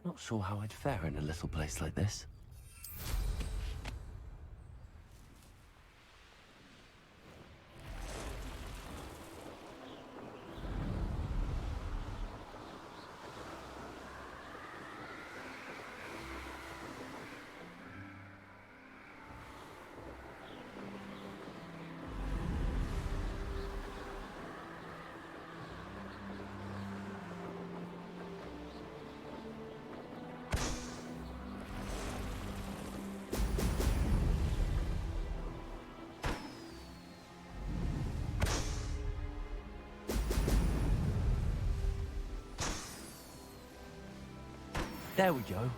Not sure how I'd fare in a little place like this. There we go.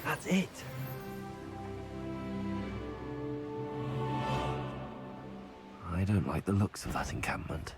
That's it. I don't like the looks of that encampment.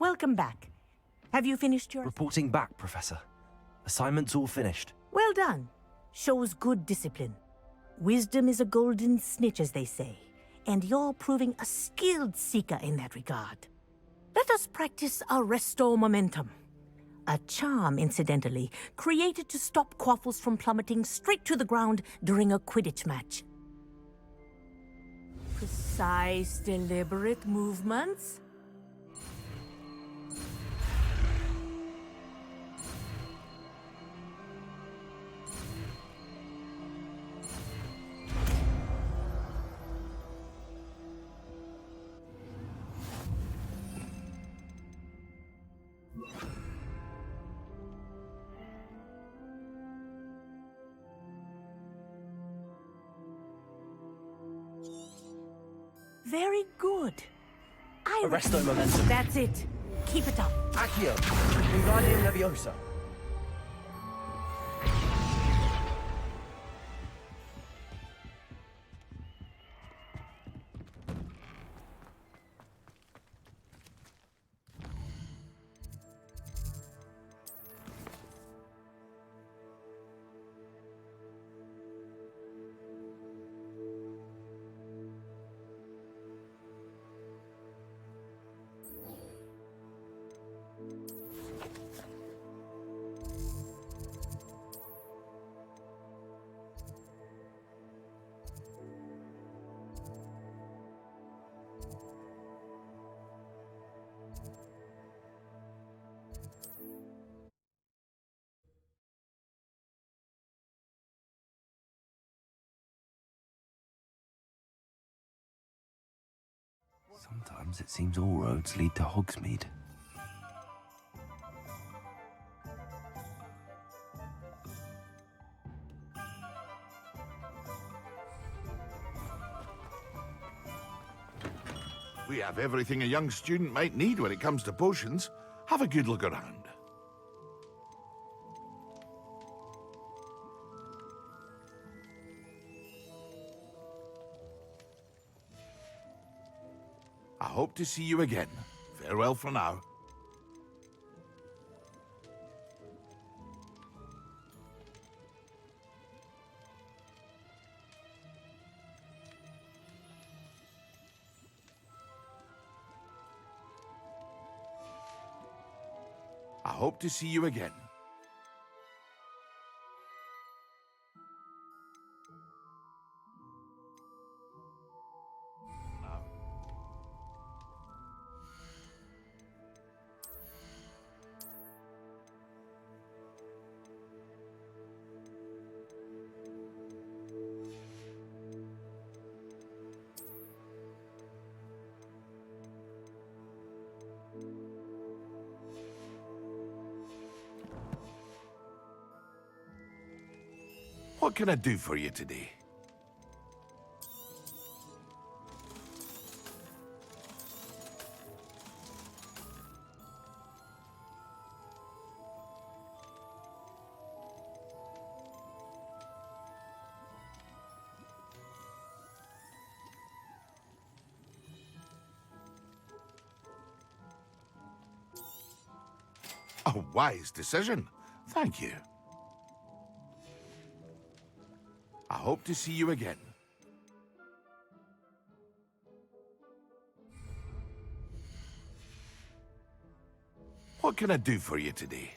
Welcome back. Have you finished your... Reporting back, Professor. Assignment's all finished. Well done. Shows good discipline. Wisdom is a golden snitch, as they say, and you're proving a skilled seeker in that regard. Let us practice our Restore Momentum. A charm, incidentally, created to stop quaffles from plummeting straight to the ground during a Quidditch match. Precise, deliberate movements. Very good. Arresto Momentum. That's it. Keep it up. Accio. Wingardium Leviosa. Sometimes it seems all roads lead to Hogsmeade. We have everything a young student might need when it comes to potions. Have a good look around. I hope to see you again. Farewell for now. I hope to see you again. What can I do for you today? A wise decision. Thank you. I hope to see you again. What can I do for you today?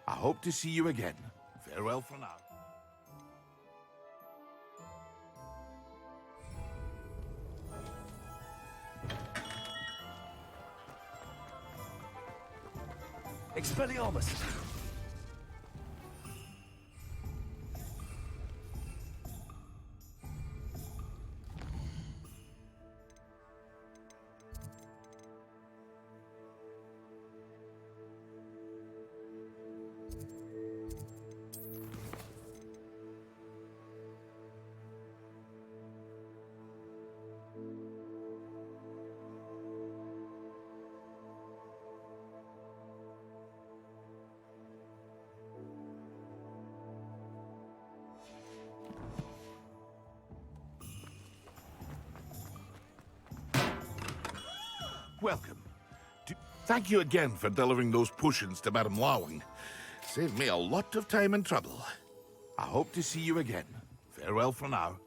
I hope to see you again. Farewell for now. Expelliarmus! Welcome. Thank you again for delivering those potions to Madame Lawing. Saved me a lot of time and trouble. I hope to see you again. Farewell for now.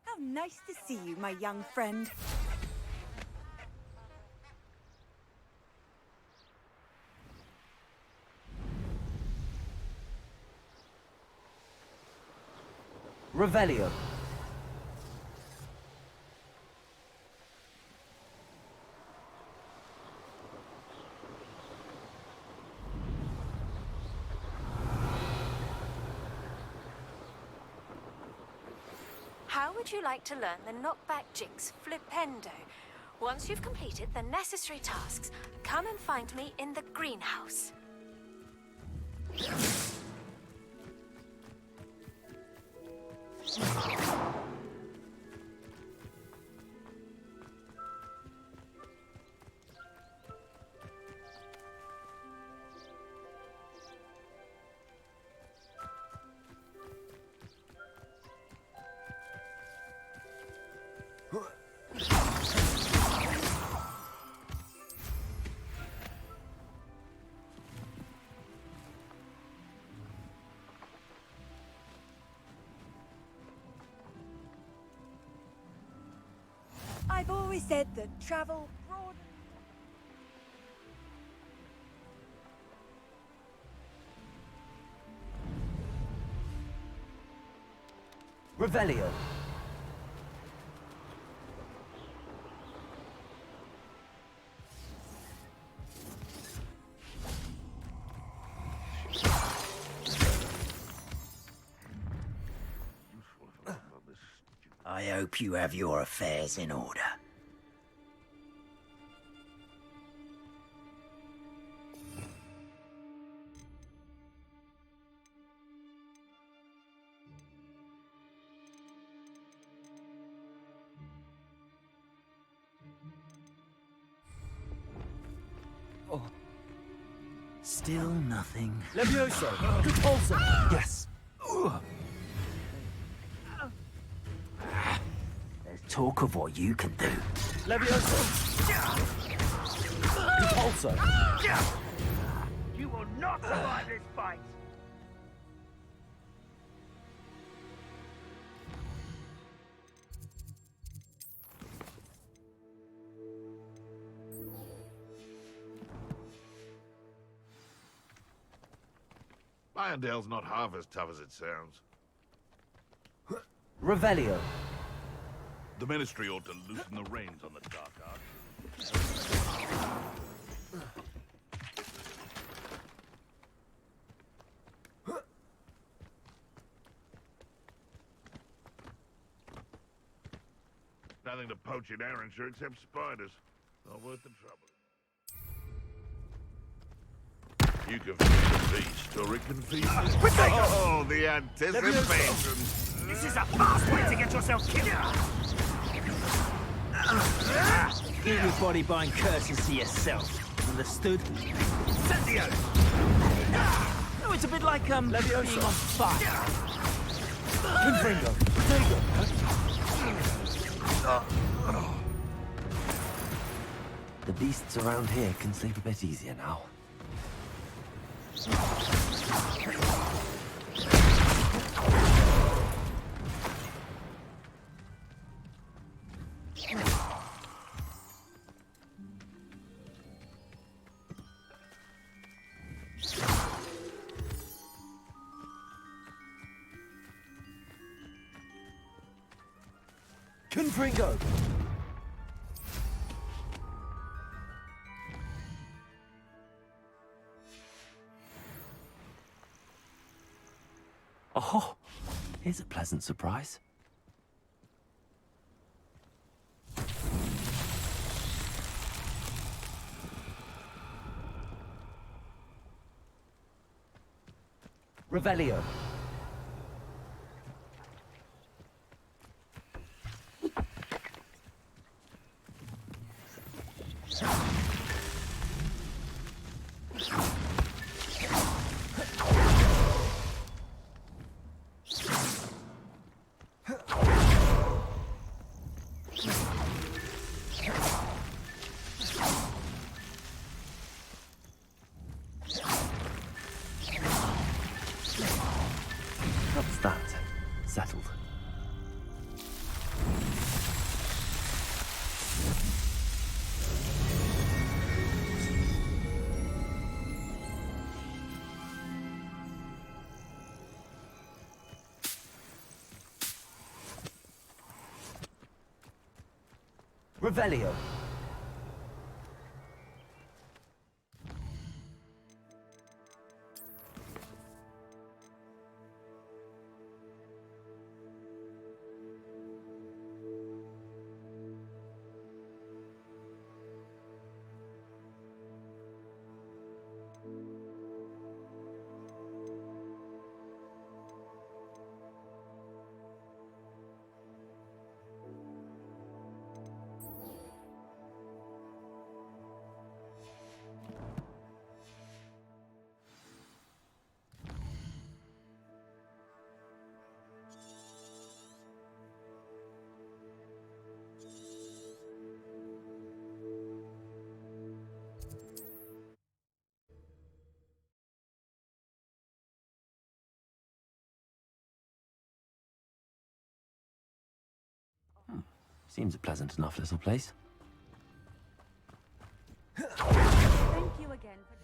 How nice to see you, my young friend. Revelio. How would you like to learn the knockback jigs flipendo? Once you've completed the necessary tasks, come and find me in the greenhouse. I said the travel broad. Revelio. I hope you have your affairs in order. Still nothing. Levioso. Repulsor. Yes. There's talk of what you can do. Levioso. Repulsor. You will not survive this fight! Irondale's not half as tough as it sounds. Revelio. The Ministry ought to loosen the reins on the Dark Arts. Nothing to poach in Arrowshire except spiders. Not worth the trouble. You can feed a beast, or it can feed me. Oh, the anticipation! This is a fast way to get yourself killed! Keep your body bind curses to yourself. Understood? Incendio! No, it's a bit like, being Levioso. on fire. Confringo. The beasts around here can sleep a bit easier now. Confringo. Oh, here's a pleasant surprise. Revelio. What's that? Settled. Revelio. Seems a pleasant enough little place. Thank you again for...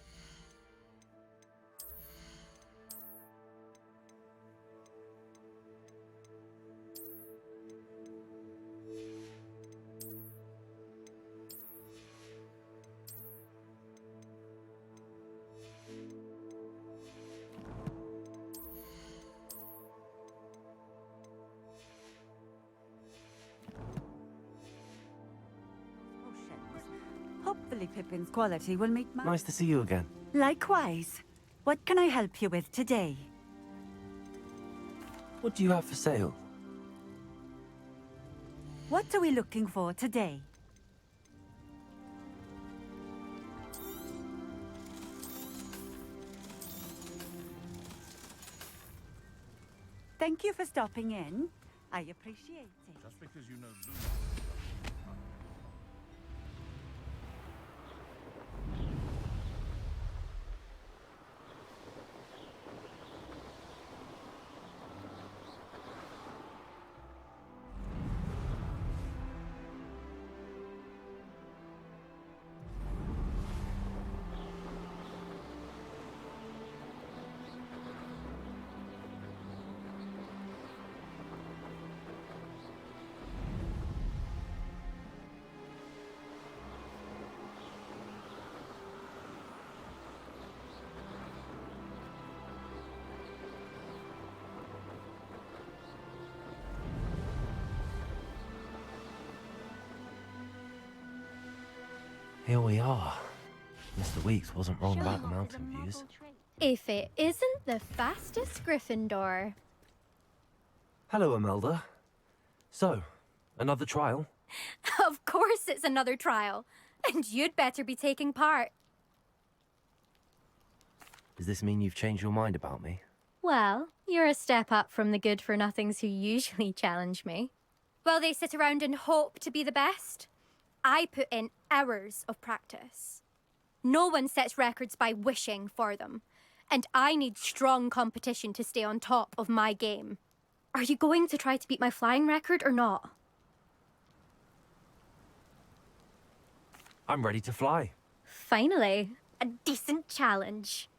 Hopefully Pippin's quality will meet mine. Nice to see you again. Likewise. What can I help you with today? What do you have for sale? What are we looking for today? Thank you for stopping in. I appreciate it. Just because you know Lou. Here we are. Mr. Weeks wasn't wrong about the mountain views. If it isn't the fastest Gryffindor. Hello, Imelda. So, another trial? Of course it's another trial. And you'd better be taking part. Does this mean you've changed your mind about me? Well, you're a step up from the good-for-nothings who usually challenge me. Well, they sit around and hope to be the best. I put in hours of practice. No one sets records by wishing for them. And I need strong competition to stay on top of my game. Are you going to try to beat my flying record or not? I'm ready to fly. Finally, a decent challenge.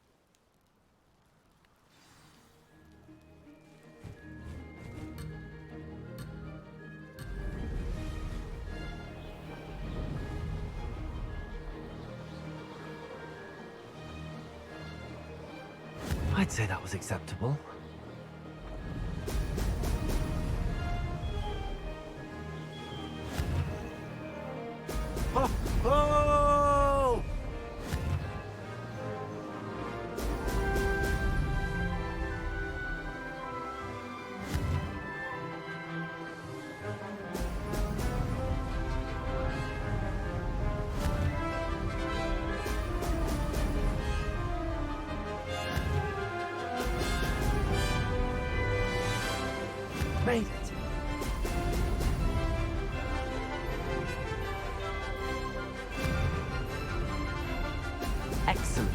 I'd say that was acceptable. Oh! Oh! Made it. Excellent.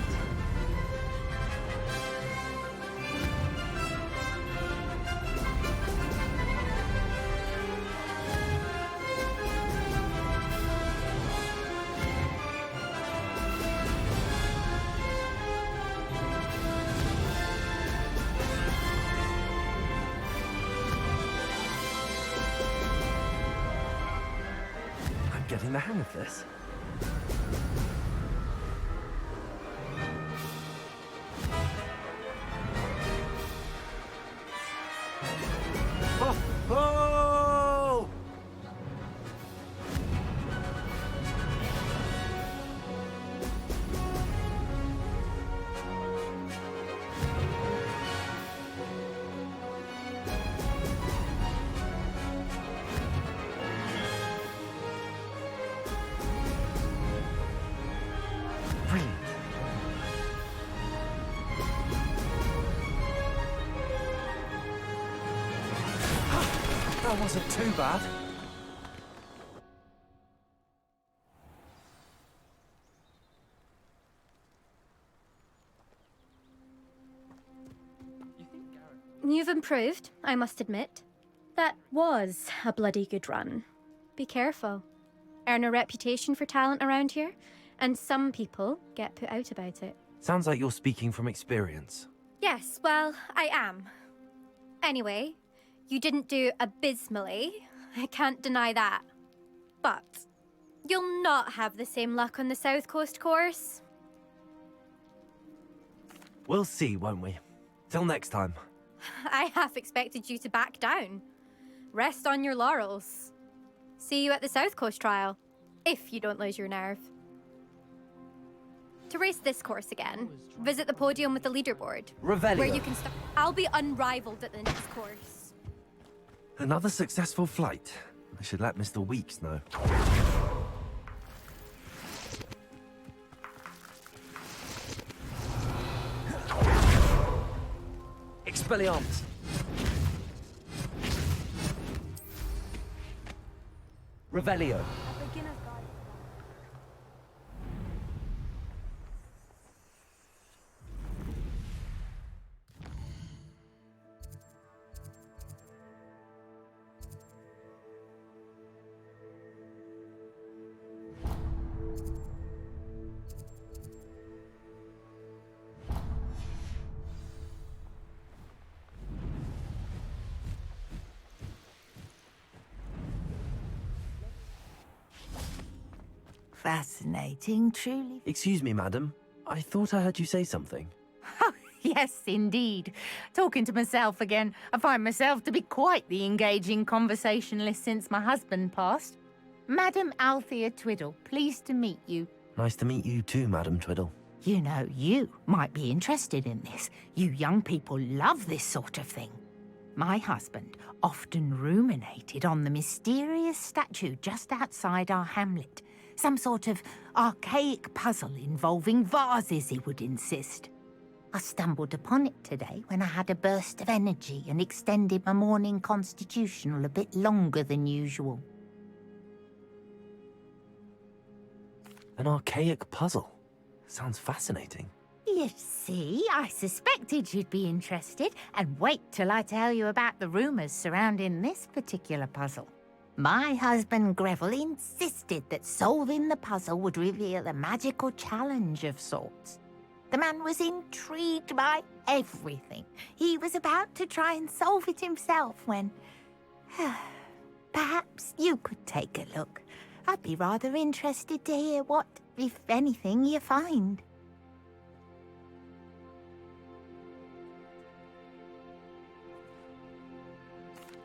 I'm getting the hang of this. Oh! Oh! Brilliant. That wasn't too bad. You've improved, I must admit. That was a bloody good run. Be careful. Earn a reputation for talent around here, And some people get put out about it. Sounds like you're speaking from experience. Yes, well, I am. Anyway, you didn't do abysmally. I can't deny that. But you'll not have the same luck on the South Coast course. We'll see, won't we? Till next time. I half expected you to back down. Rest on your laurels. See you at the South Coast trial, if you don't lose your nerve. To race this course again, visit the podium with the leaderboard. Revelio. Where you can start. I'll be unrivaled at the next course. Another successful flight. I should let Mr. Weeks know. Expelliarmus. Revelio. Fascinating, truly. Excuse me, madam. I thought I heard you say something. Oh, yes, indeed. Talking to myself again. I find myself to be quite the engaging conversationalist since my husband passed. Madam Althea Twiddle, pleased to meet you. Nice to meet you too, Madam Twiddle. You know, you might be interested in this. You young people love this sort of thing. My husband often ruminated on the mysterious statue just outside our hamlet. Some sort of archaic puzzle involving vases, he would insist. I stumbled upon it today when I had a burst of energy and extended my morning constitutional a bit longer than usual. An archaic puzzle. Sounds fascinating. You see, I suspected you'd be interested, and wait till I tell you about the rumours surrounding this particular puzzle. My husband Greville insisted that solving the puzzle would reveal a magical challenge of sorts. The man was intrigued by everything. He was about to try and solve it himself when... Perhaps you could take a look. I'd be rather interested to hear what, if anything, you find.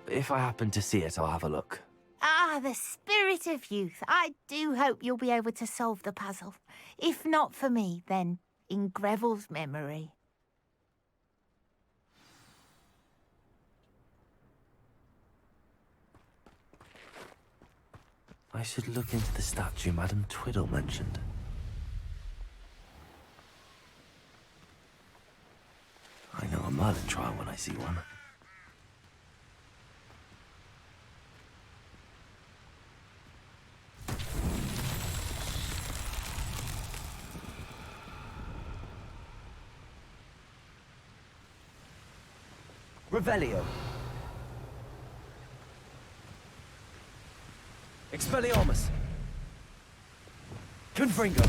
If I happen to see it, I'll have a look. Ah, the spirit of youth. I do hope you'll be able to solve the puzzle. If not for me, then in Greville's memory. I should look into the statue Madam Twiddle mentioned. I know a Merlin trial when I see one. Revelio. Expelliarmus. Confringo.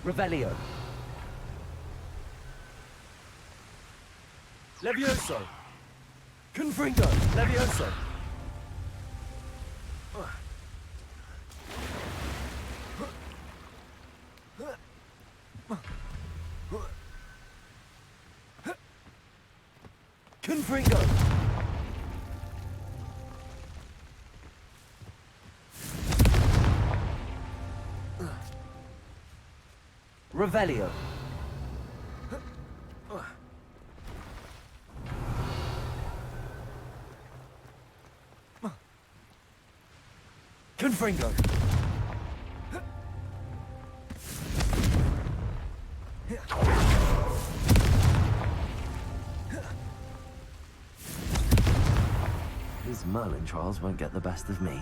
Revelio. Levioso. Confringo. Levioso. Confringo. Revelio. Confringo. These Merlin trials won't get the best of me.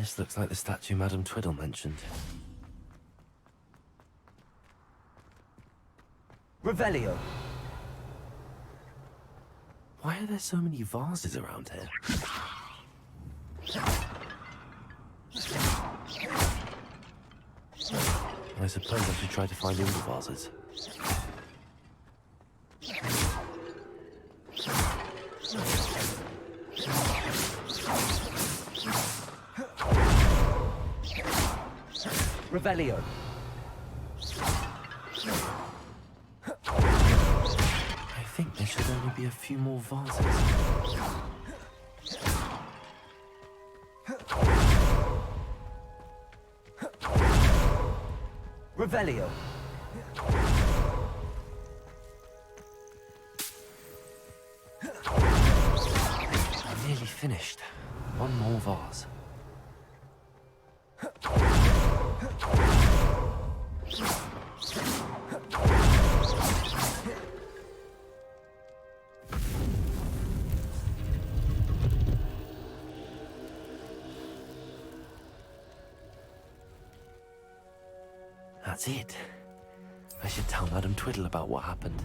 This looks like the statue Madame Twiddle mentioned. Revelio. Why are there so many vases around here? I suppose I should try to find the other vases. Revelio. I think there should only be a few more vases. Revelio. I'm nearly finished. One more vase. That's it. I should tell Madame Twiddle about what happened.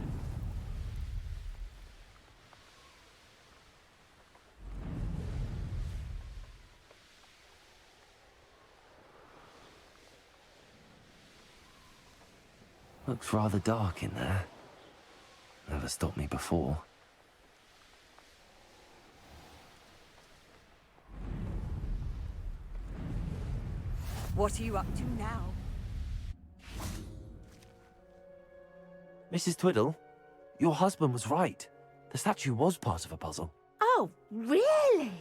Looks rather dark in there. Never stopped me before. What are you up to now? Mrs. Twiddle, your husband was right. The statue was part of a puzzle. Oh, really?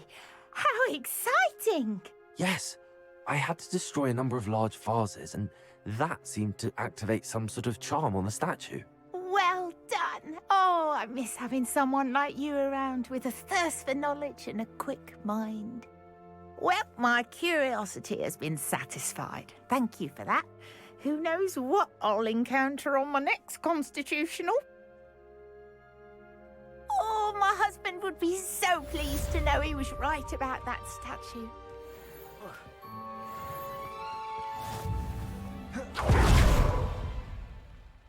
How exciting! Yes, I had to destroy a number of large vases, and that seemed to activate some sort of charm on the statue. Well done. Oh, I miss having someone like you around with a thirst for knowledge and a quick mind. Well, my curiosity has been satisfied. Thank you for that. Who knows what I'll encounter on my next constitutional? Oh, my husband would be so pleased to know he was right about that statue.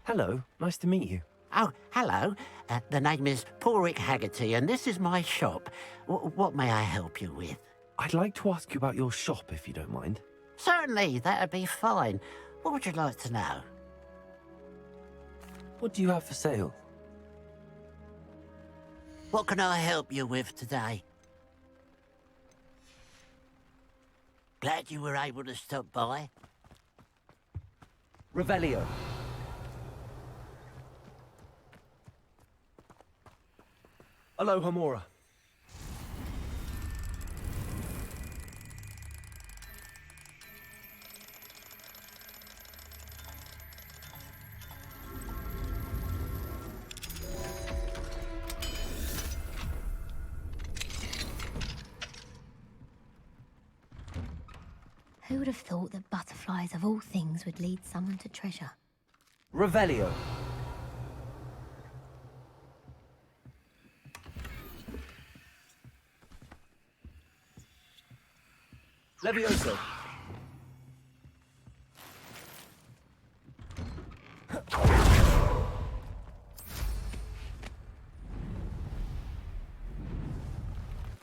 Hello, nice to meet you. Oh, hello. The name is Porrick Haggerty, and this is my shop. What may I help you with? I'd like to ask you about your shop, if you don't mind. Certainly, that'd be fine. What would you like to know? What do you have for sale? What can I help you with today? Glad you were able to stop by. Revelio. Aloha Mora. Who would have thought that butterflies of all things would lead someone to treasure? Revelio. Levioso.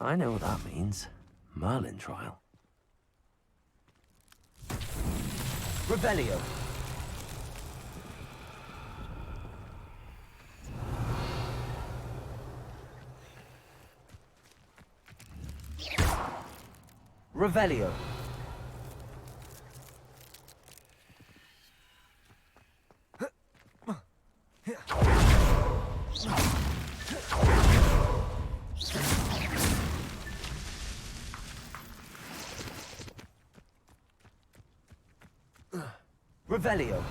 I know what that means. Merlin trial. Revelio. Revelio. Revelio.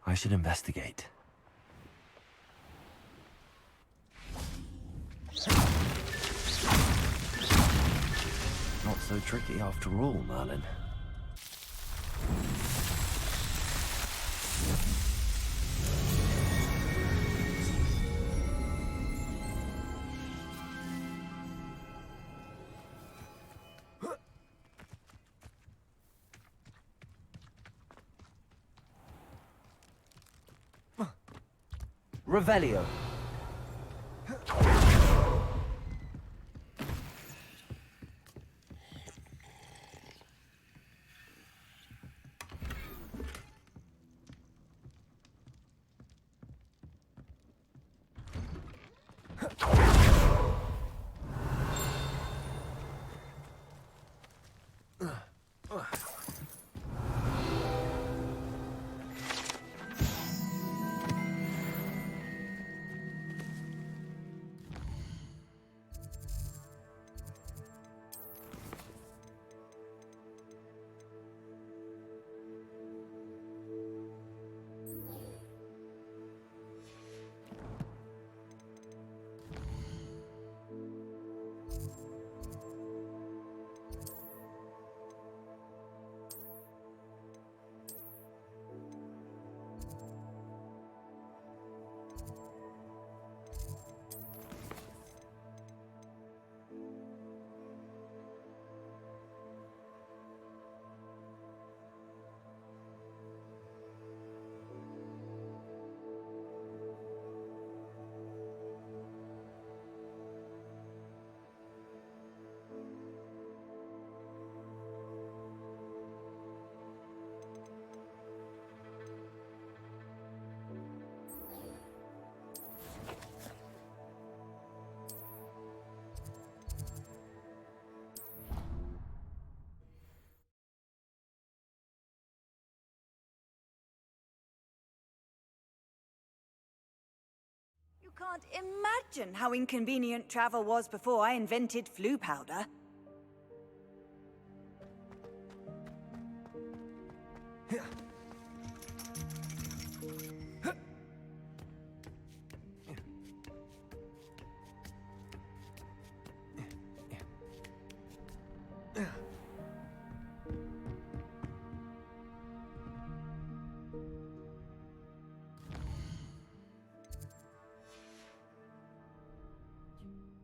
I should investigate. Not so tricky after all, Merlin. Revelio. You can't imagine how inconvenient travel was before I invented flu powder.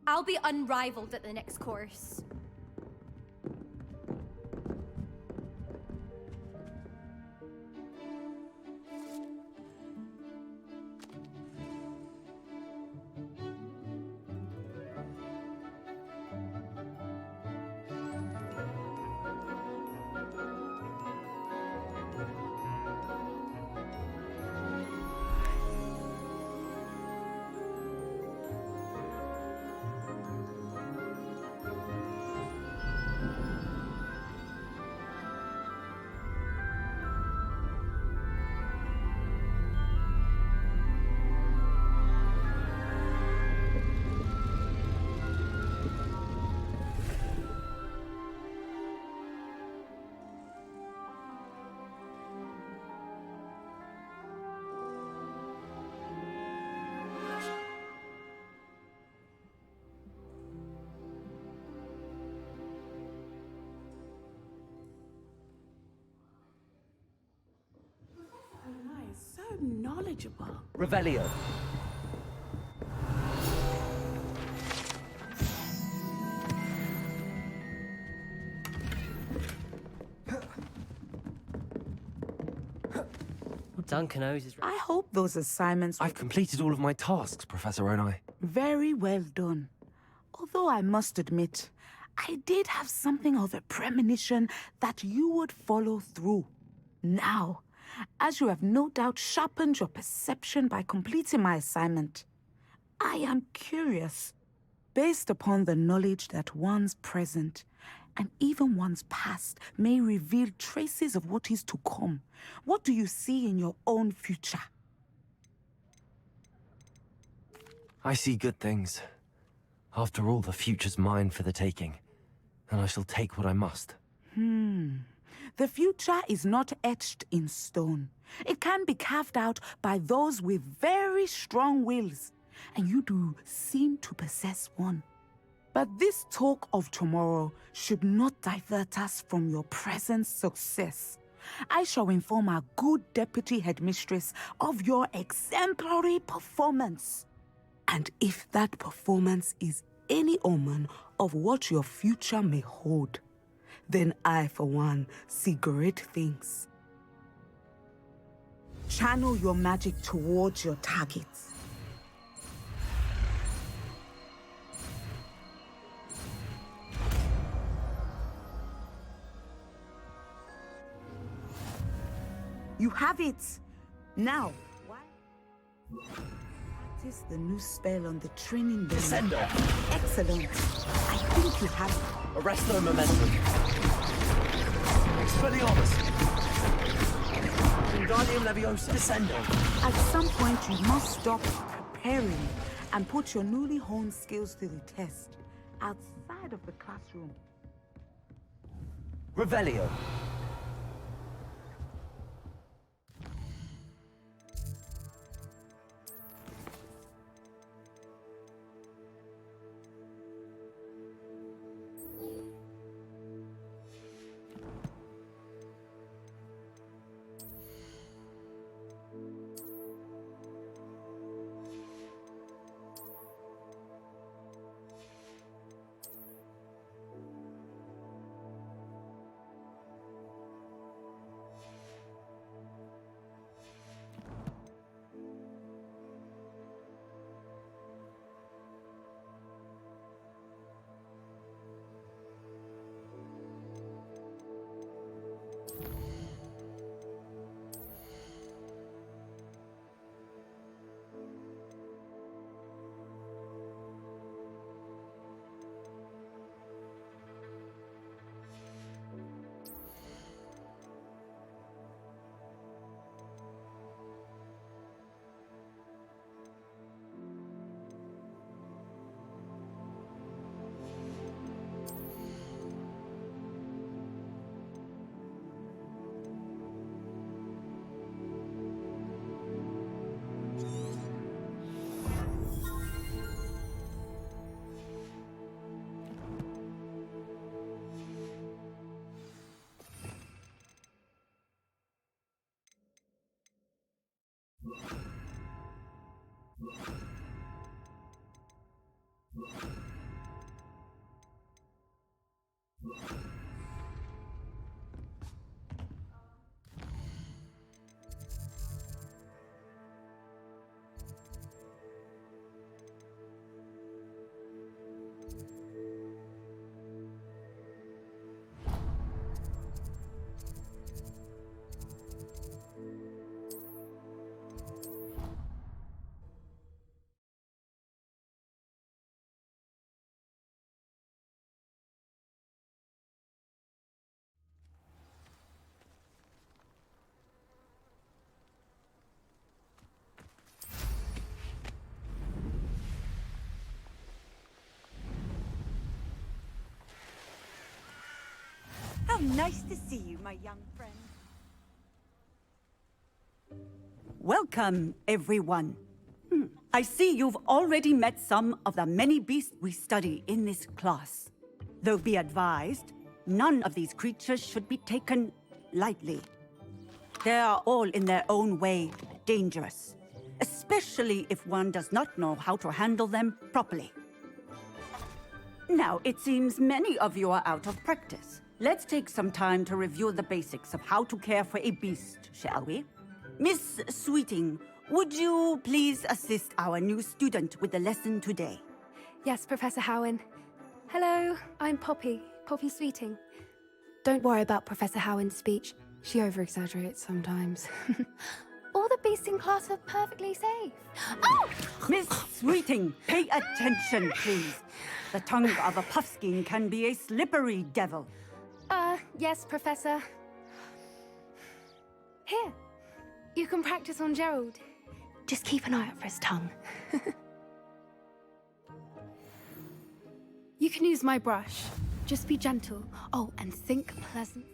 I'll be unrivaled at the next course. So knowledgeable. Revelio. Duncan knows his... I hope those assignments... I've completed all of my tasks, Professor Onai. Very well done. Although I must admit, I did have something of a premonition that you would follow through. Now, as you have no doubt sharpened your perception by completing my assignment, I am curious, based upon the knowledge that one's present and even one's past may reveal traces of what is to come. What do you see in your own future? I see good things. After all, the future's mine for the taking, and I shall take what I must. The future is not etched in stone. It can be carved out by those with very strong wills, and you do seem to possess one. But this talk of tomorrow should not divert us from your present success. I shall inform our good deputy headmistress of your exemplary performance. And if that performance is any omen of what your future may hold, then I, for one, see great things. Channel your magic towards your targets. You have it! Now, practice the new spell on the training bench. Descendo. Excellent. I think you have it. Arresto momentum. Expelliarmus. Wingardium Leviosa. Descendo. At some point, you must stop preparing and put your newly honed skills to the test outside of the classroom. Revelio. How nice to see you, my young friend. Welcome, everyone. I see you've already met some of the many beasts we study in this class. Though be advised, none of these creatures should be taken lightly. They are all in their own way dangerous, especially if one does not know how to handle them properly. Now, it seems many of you are out of practice. Let's take some time to review the basics of how to care for a beast, shall we? Miss Sweeting, would you please assist our new student with the lesson today? Yes, Professor Howen. Hello, I'm Poppy Sweeting. Don't worry about Professor Howen's speech. She over-exaggerates sometimes. All the beasts in class are perfectly safe. Oh! Miss Sweeting, pay attention, please. The tongue of a puffskein can be a slippery devil. Yes, Professor. Here, you can practice on Gerald. Just keep an eye out for his tongue. You can use my brush. Just be gentle. Oh, and think pleasant.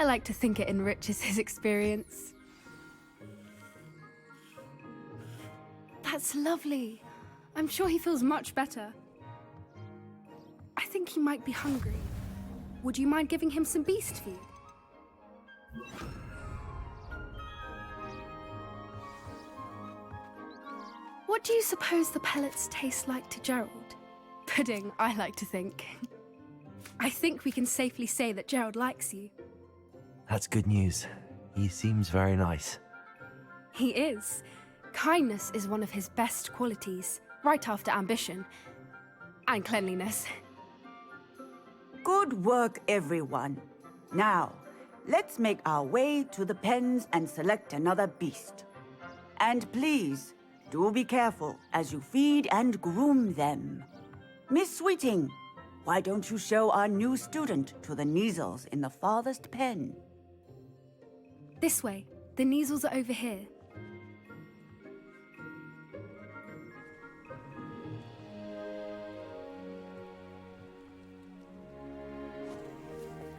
I like to think it enriches his experience. That's lovely. I'm sure he feels much better. I think he might be hungry. Would you mind giving him some beast food? What do you suppose the pellets taste like to Gerald? Pudding, I like to think. I think we can safely say that Gerald likes you. That's good news. He seems very nice. He is. Kindness is one of his best qualities, right after ambition. And cleanliness. Good work, everyone. Now, let's make our way to the pens and select another beast. And please, do be careful as you feed and groom them. Miss Sweeting, why don't you show our new student to the Kneazles in the farthest pen? This way. The Kneazles are over here.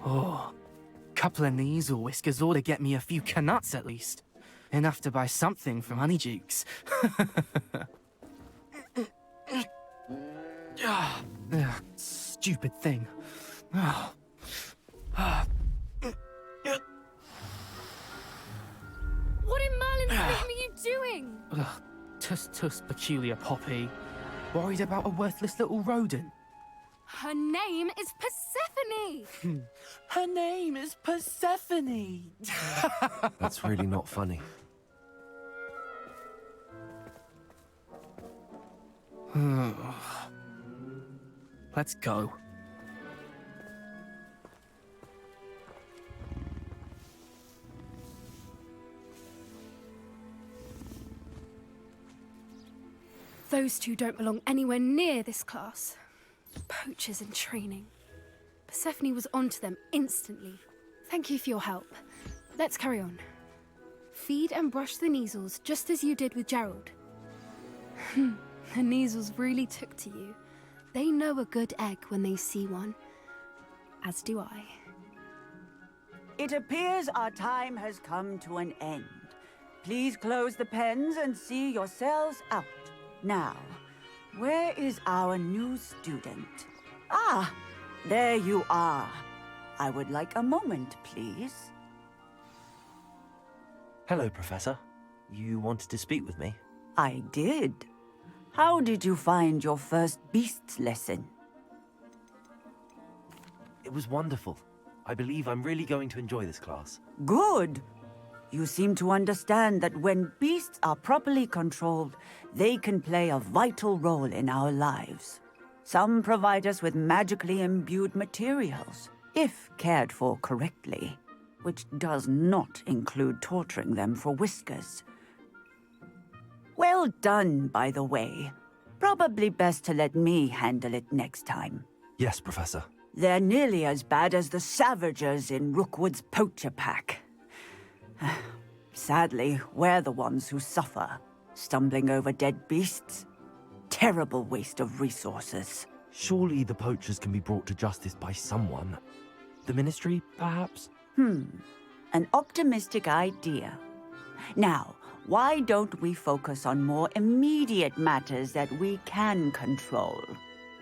Oh, couple of Kneazle whiskers ought to get me a few canuts at least. Enough to buy something from Honeydukes. Stupid thing. What in Merlin's name are you doing? Tuss, peculiar Poppy. Worried about a worthless little rodent? Her name is Persephone! Her name is Persephone! That's really not funny. Let's go. Those two don't belong anywhere near this class. Poachers in training. Persephone was onto them instantly. Thank you for your help. Let's carry on. Feed and brush the Kneazles just as you did with Gerald. The Kneazles really took to you. They know a good egg when they see one. As do I. It appears our time has come to an end. Please close the pens and see yourselves out. Now, where is our new student? Ah, there you are. I would like a moment, please. Hello, Professor. You wanted to speak with me? I did. How did you find your first beasts lesson? It was wonderful. I believe I'm really going to enjoy this class. Good. You seem to understand that when beasts are properly controlled, they can play a vital role in our lives. Some provide us with magically imbued materials, if cared for correctly, which does not include torturing them for whiskers. Well done, by the way. Probably best to let me handle it next time. Yes, Professor. They're nearly as bad as the Savagers in Rookwood's poacher pack. Sadly, we're the ones who suffer, stumbling over dead beasts. Terrible waste of resources. Surely the poachers can be brought to justice by someone. The Ministry, perhaps? An optimistic idea. Now, why don't we focus on more immediate matters that we can control?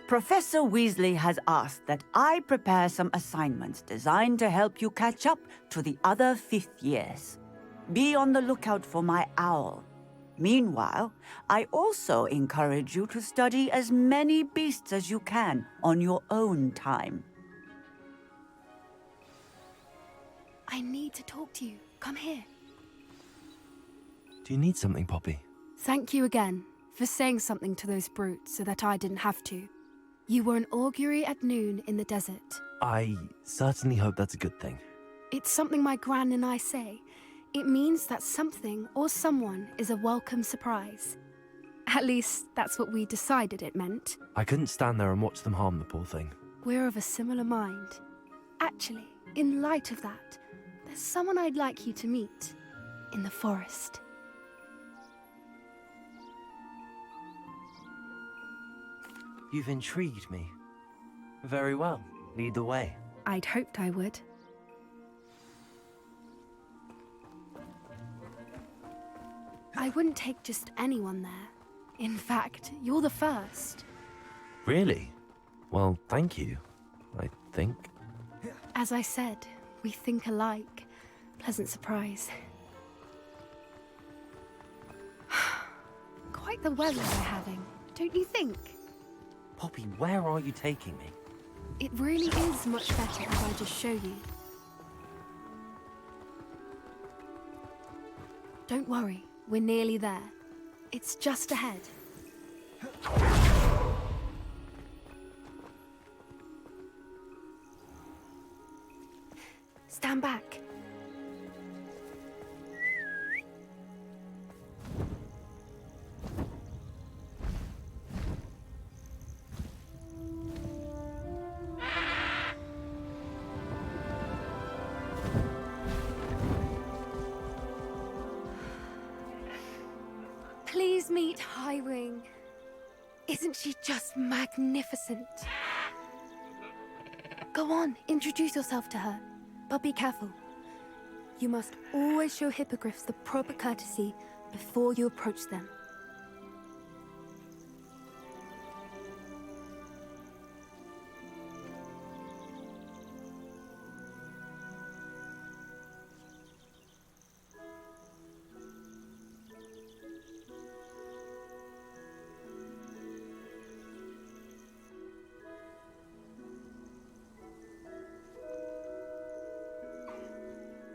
Professor Weasley has asked that I prepare some assignments designed to help you catch up to the other 5th years. Be on the lookout for my owl. Meanwhile, I also encourage you to study as many beasts as you can on your own time. I need to talk to you. Come here. Do you need something, Poppy? Thank you again for saying something to those brutes so that I didn't have to. You were an augury at noon in the desert. I certainly hope that's a good thing. It's something my gran and I say. It means that something or someone is a welcome surprise. At least, that's what we decided it meant. I couldn't stand there and watch them harm the poor thing. We're of a similar mind. Actually, in light of that, there's someone I'd like you to meet. In the forest. You've intrigued me. Very well. Lead the way. I'd hoped I would. I wouldn't take just anyone there. In fact, you're the first. Really? Well, thank you, I think. As I said, we think alike. Pleasant surprise. Quite the weather we're having, don't you think? Poppy, where are you taking me? It really is much better if I just show you. Don't worry, we're nearly there. It's just ahead. Stand back. Please meet Highwing. Isn't she just magnificent? Go on, introduce yourself to her. But be careful. You must always show hippogriffs the proper courtesy before you approach them.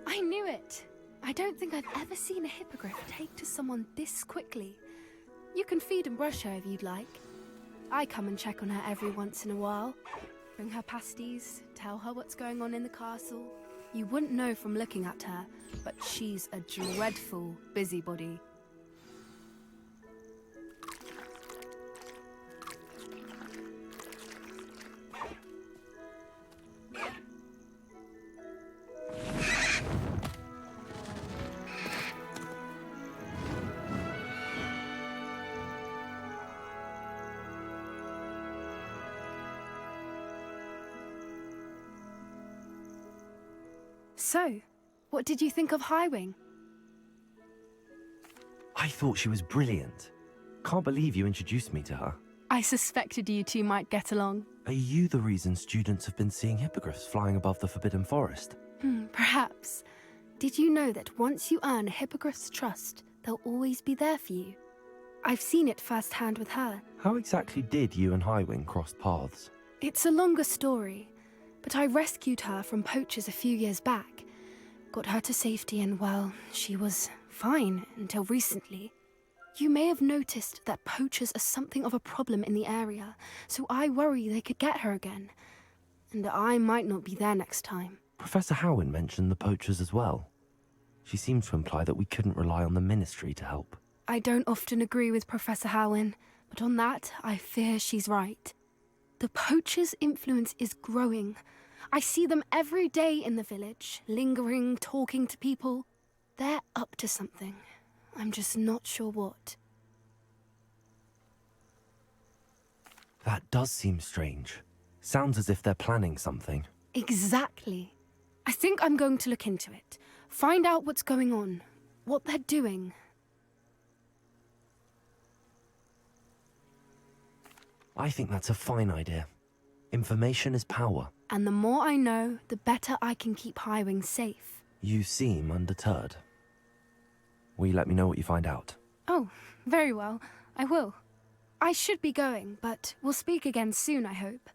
I knew it! I don't think I've ever seen a hippogriff take to someone this quickly. You can feed and brush her if you'd like. I come and check on her every once in a while. Bring her pasties, tell her what's going on in the castle. You wouldn't know from looking at her, but she's a dreadful busybody. So, what did you think of Highwing? I thought she was brilliant. Can't believe you introduced me to her. I suspected you two might get along. Are you the reason students have been seeing hippogriffs flying above the Forbidden Forest? Perhaps. Did you know that once you earn a hippogriff's trust, they'll always be there for you? I've seen it firsthand with her. How exactly did you and Highwing cross paths? It's a longer story, but I rescued her from poachers a few years back. Got her to safety and, well, she was fine until recently. You may have noticed that poachers are something of a problem in the area, so I worry they could get her again. And I might not be there next time. Professor Howin mentioned the poachers as well. She seemed to imply that we couldn't rely on the Ministry to help. I don't often agree with Professor Howin, but on that, I fear she's right. The poachers' influence is growing. I see them every day in the village, lingering, talking to people. They're up to something. I'm just not sure what. That does seem strange. Sounds as if they're planning something. Exactly. I think I'm going to look into it. Find out what's going on, what they're doing. I think that's a fine idea. Information is power. And the more I know, the better I can keep Highwing safe. You seem undeterred. Will you let me know what you find out? Oh, very well. I will. I should be going, but we'll speak again soon, I hope.